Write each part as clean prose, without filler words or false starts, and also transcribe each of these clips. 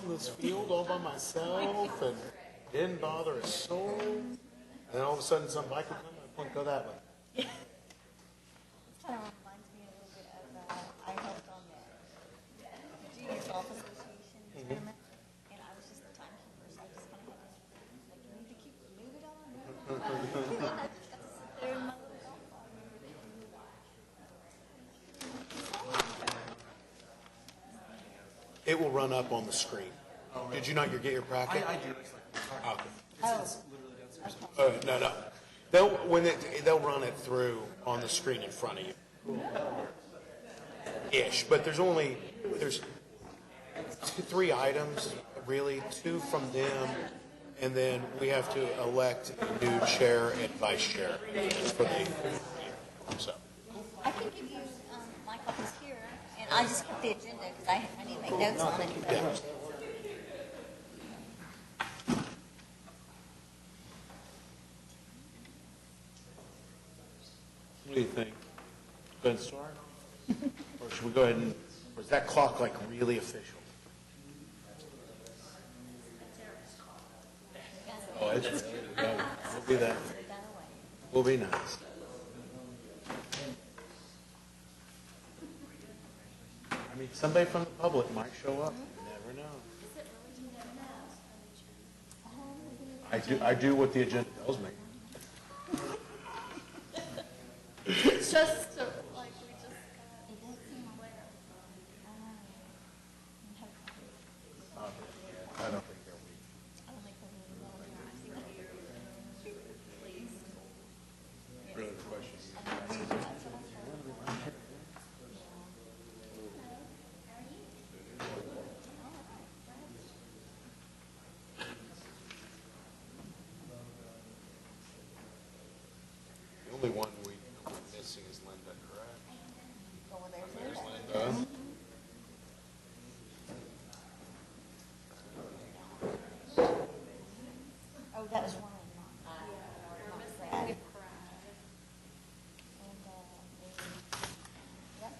in this field all by myself and didn't bother a soul. And then all of a sudden some bike would come and I'd point, go that way. This kind of reminds me a little bit of, I helped on the Junior Golf Association tournament, and I was just the timekeeper, so I just kind of had to, like, you need to keep, move it on, move it on. And I just got to sit there in my little golf ball. It will run up on the screen. Did you not get your packet? I do. Okay. It's literally downstairs. No. They'll run it through on the screen in front of you. Ish, but there's three items, really, two from them, and then we have to elect a new chair and vice chair for the year. So. I can give you my copies here, and I just kept the agenda because I need to make notes on it. Yeah. What do you think? Go ahead and start? Or should we go ahead and, or is that clock like really official? Oh, it's really, we'll do that. We'll be nice. I mean, somebody from the public might show up. You never know. I do what the agenda tells me. It's just to, like, we just I don't think they're weak. Really, the question is, the only one we're missing is Linda, correct? Over there. There's Linda. Oh, that was one of them. And, yep.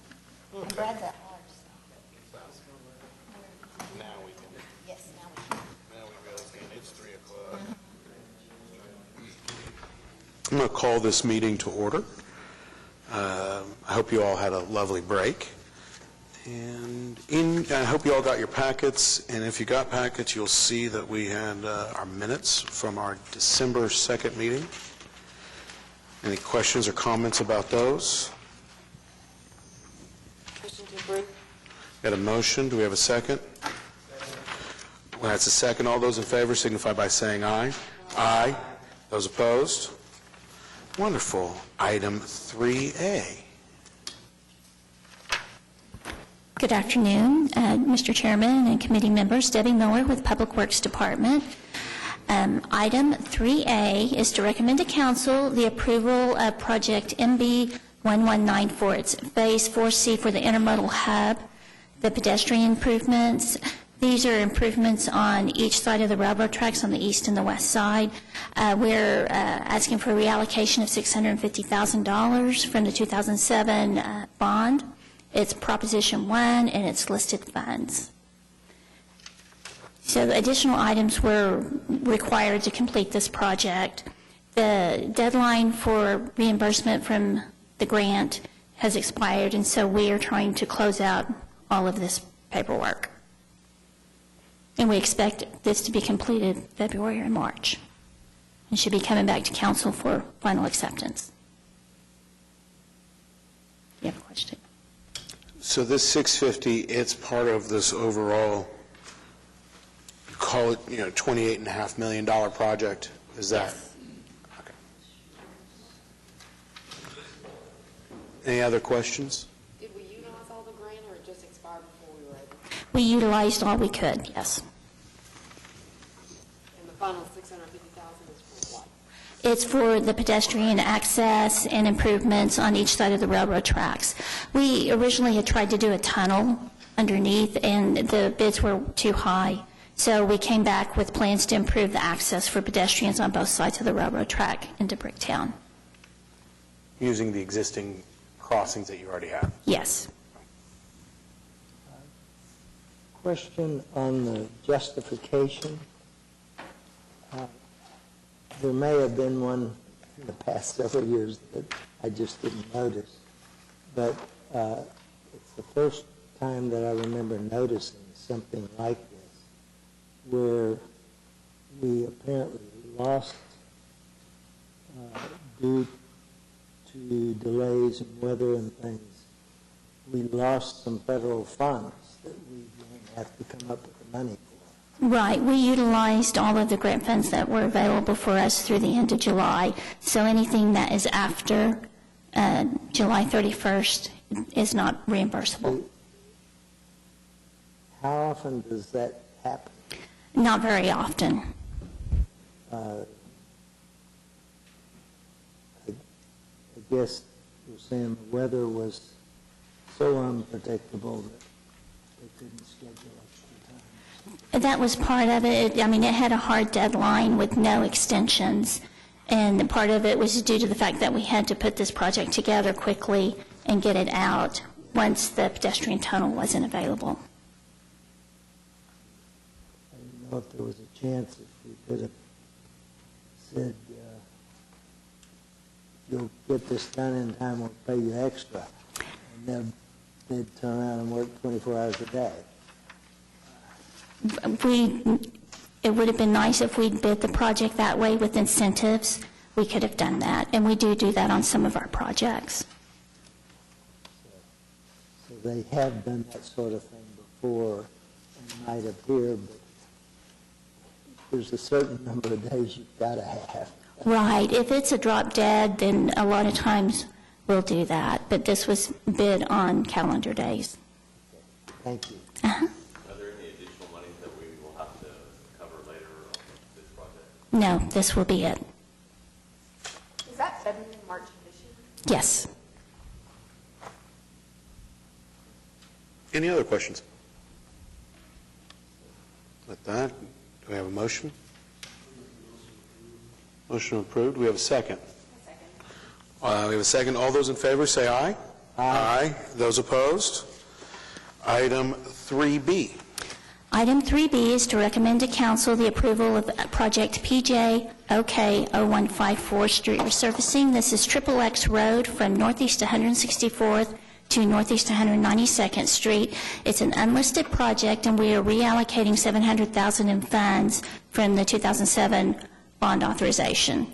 And Brad's at ours. Now we can, Yes, now we can. now we really can. It's 3 o'clock. I'm going to call this meeting to order. I hope you all had a lovely break. And I hope you all got your packets. And if you got packets, you'll see that we had our minutes from our December 2nd meeting. Any questions or comments about those? Motion to approve. Got a motion. Do we have a second? Well, that's a second. All those in favor signify by saying aye. Aye. Those opposed? Wonderful. Item 3A. Good afternoon, Mr. Chairman and committee members. Debbie Miller with Public Works Department. Item 3A is to recommend to council the approval of project MB 1194. It's phase 4C for the intermodal hub, the pedestrian improvements. These are improvements on each side of the railroad tracks on the east and the west side. We're asking for a reallocation of $650,000 from the 2007 bond. It's Proposition 1, and it's listed funds. So additional items were required to complete this project. The deadline for reimbursement from the grant has expired, and so we are trying to close out all of this paperwork. And we expect this to be completed February or March. It should be coming back to council for final acceptance. You have a question? So this 650, it's part of this overall, call it, $28.5 million project? Is that? Okay. Any other questions? Did we utilize all the grant, or it just expired before we were able? We utilized all we could, yes. And the final $650,000 is for what? It's for the pedestrian access and improvements on each side of the railroad tracks. We originally had tried to do a tunnel underneath, and the bids were too high. So we came back with plans to improve the access for pedestrians on both sides of the railroad track into Bricktown. Using the existing crossings that you already have? Yes. question on the justification. There may have been one in the past several years that I just didn't notice, but it's the first time that I remember noticing something like this, where we apparently lost, due to delays in weather and things, we lost some federal funds that we have to come up with the money for. Right. We utilized all of the grant funds that were available for us through the end of July. So anything that is after July 31st is not reimbursable. How often does that happen? Not very often. I guess you're saying the weather was so unpredictable that they couldn't schedule extra time. That was part of it. I mean, it had a hard deadline with no extensions. And part of it was due to the fact that we had to put this project together quickly and get it out once the pedestrian tunnel wasn't available. I didn't know if there was a chance if we could have said, you'll get this done in time, we'll pay you extra. And then they'd turn around and work 24 hours a day. It would have been nice if we'd bid the project that way with incentives. We could have done that, and we do that on some of our projects. So they have done that sort of thing before, and might appear, but there's a certain number of days you've got to have. Right. If it's a drop dead, then a lot of times we'll do that. But this was bid on calendar days. Thank you. Uh-huh. Are there any additional monies that we will have to cover later on this project? No, this will be it. Is that February, March of this year? Yes. Any other questions? With that, do we have a motion? Motion approved. Do we have a second? We have a second. All those in favor say aye. Aye. Those opposed? Item 3B. Item 3B is to recommend to council the approval of project PJ OK 0154 street resurfacing. This is Triple X Road from Northeast 164th to Northeast 192nd Street. It's an unlisted project, and we are reallocating $700,000 in funds from the 2007 bond authorization.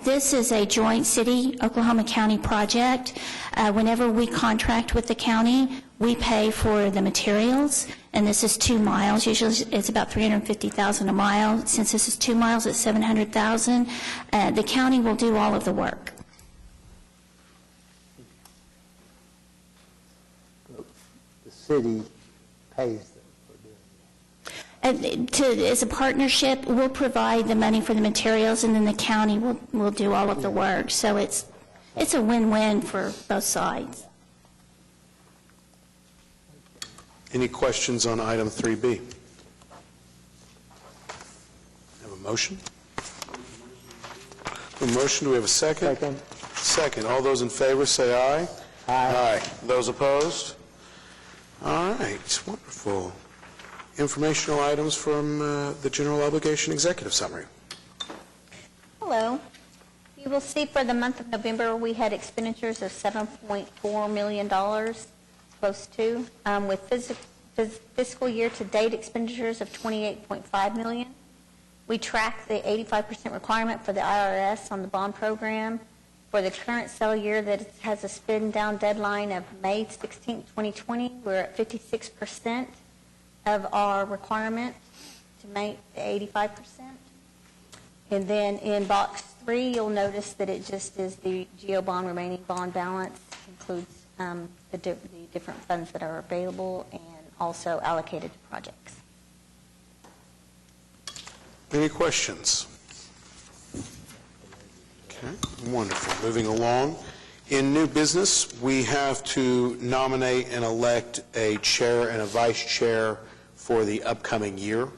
This is a joint city, Oklahoma County project. Whenever we contract with the county, we pay for the materials, and this is 2 miles. Usually it's about $350,000 a mile. Since this is 2 miles, it's $700,000. The county will do all of the work. The city pays them for doing that. As a partnership, we'll provide the money for the materials, and then the county will do all of the work. So it's a win-win for both sides. Any questions on item 3B? Have a motion? A motion, do we have a second? Second. Second. All those in favor say aye. Aye. Those opposed? All right, wonderful. Informational items from the General Obligation Executive Summary. Hello. You will see for the month of November, we had expenditures of $7.4 million, close to, with fiscal year-to-date expenditures of $28.5 million. We track the 85% requirement for the IRS on the bond program. For the current sale year that has a spend-down deadline of May 16, 2020, we're at 56% of our requirement to make the 85%. And then in box 3, you'll notice that it just is the GO bond remaining bond balance, includes the different funds that are available and also allocated to projects. Any questions? Okay, wonderful. Moving along. In new business, we have to nominate and elect a chair and a vice chair for the upcoming year.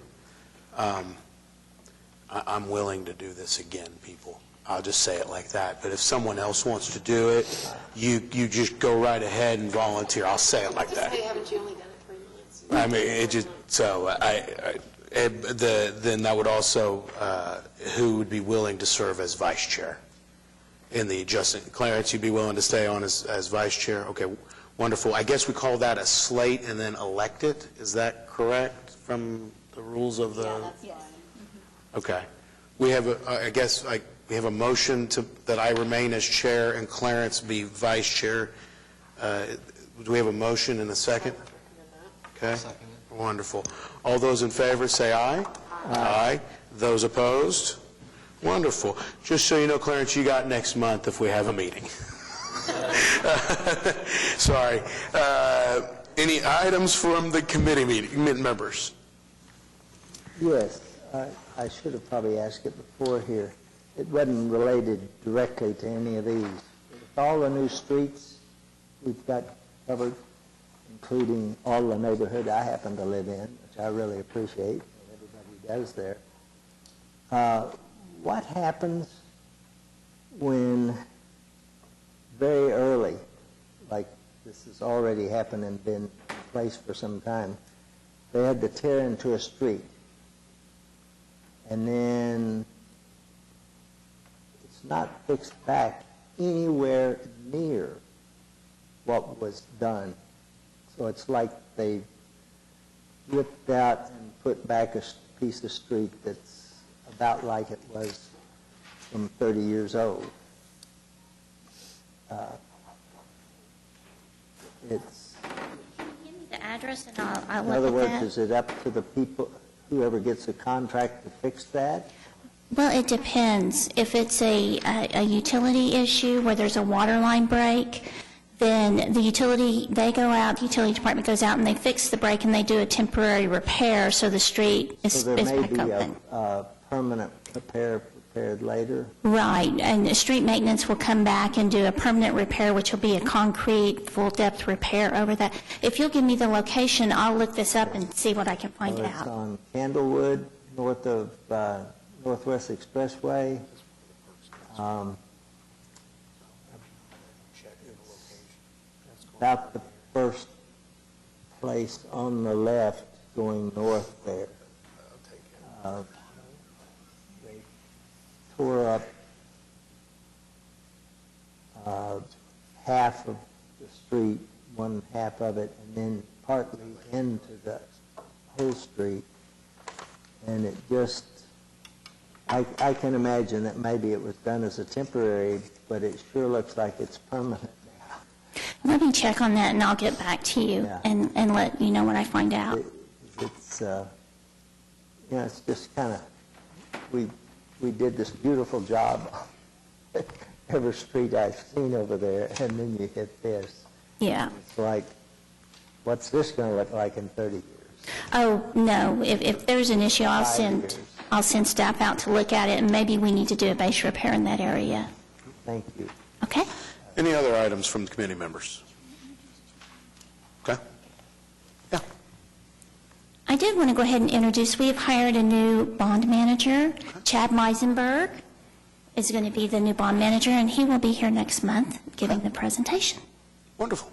I'm willing to do this again, people. I'll just say it like that. But if someone else wants to do it, you just go right ahead and volunteer. I'll say it like Just that. say, haven't you only done it 3 months? I mean, it just, so then that would also, who would be willing to serve as vice chair in the adjustment? Clarence, you'd be willing to stay on as vice chair? Okay, wonderful. I guess we call that a slate and then elect it? Is that correct from the rules of the? Yeah, that's fine. Okay. We have, we have a motion that I remain as chair and Clarence be vice chair. Do we have a motion and a second? Okay. Wonderful. All those in favor, say aye. Aye. Those opposed? Wonderful. Just so you know, Clarence, you got next month if we have a meeting. Sorry. Any items from the committee meeting members? Yes, I should have probably asked it before here. It wasn't related directly to any of these. With all the new streets we've got covered, including all the neighborhood I happen to live in, which I really appreciate, and everybody does there. What happens when very early, like this has already happened and been in place for some time, they had to tear into a street, and then it's not fixed back anywhere near what was done. So it's like they ripped out and put back a piece of street that's about like it was from 30 years old. It's, Give me the address and I'll in look other at words, that. is it up to the people, whoever gets the contract to fix that? Well, it depends. If it's a utility issue where there's a water line break, then the utility department goes out and they fix the break and they do a temporary repair so the street is So there may back be open. a permanent repair prepared later? Right, and the street maintenance will come back and do a permanent repair, which will be a concrete, full-depth repair over that. If you'll give me the location, I'll look this up and see what I can find Well, it's out. on Candlewood, north of Northwest Expressway. About the first place on the left going north there. They tore up half of the street, one half of it, and then partly into the whole street. And it just, I can imagine that maybe it was done as a temporary, but it sure looks like it's permanent now. Let me check on that and I'll get back to you Yeah. and let you know when I find out. It's, it's just kind of, we did this beautiful job every street I've seen over there, and then you hit this. Yeah. It's like, what's this going to look like in 30 years? Oh, no, if there's an issue, 5 years. I'll send staff out to look at it, and maybe we need to do a base repair in that area. Thank you. Okay? Any other items from the committee members? Okay. Yeah. I did want to go ahead and introduce, we have hired a new bond manager. Chad Meisenberg is going to be the new bond manager, and he will be here next month giving the presentation. Wonderful.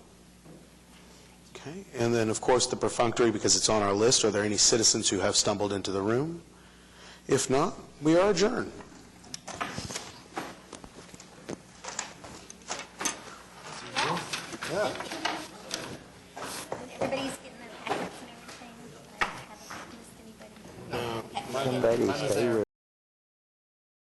Okay, and then, of course, the perfunctory, because it's on our list. Are there any citizens who have stumbled into the room? If not, we are adjourned. Everybody's getting their packets and everything. I haven't missed anybody. Somebody say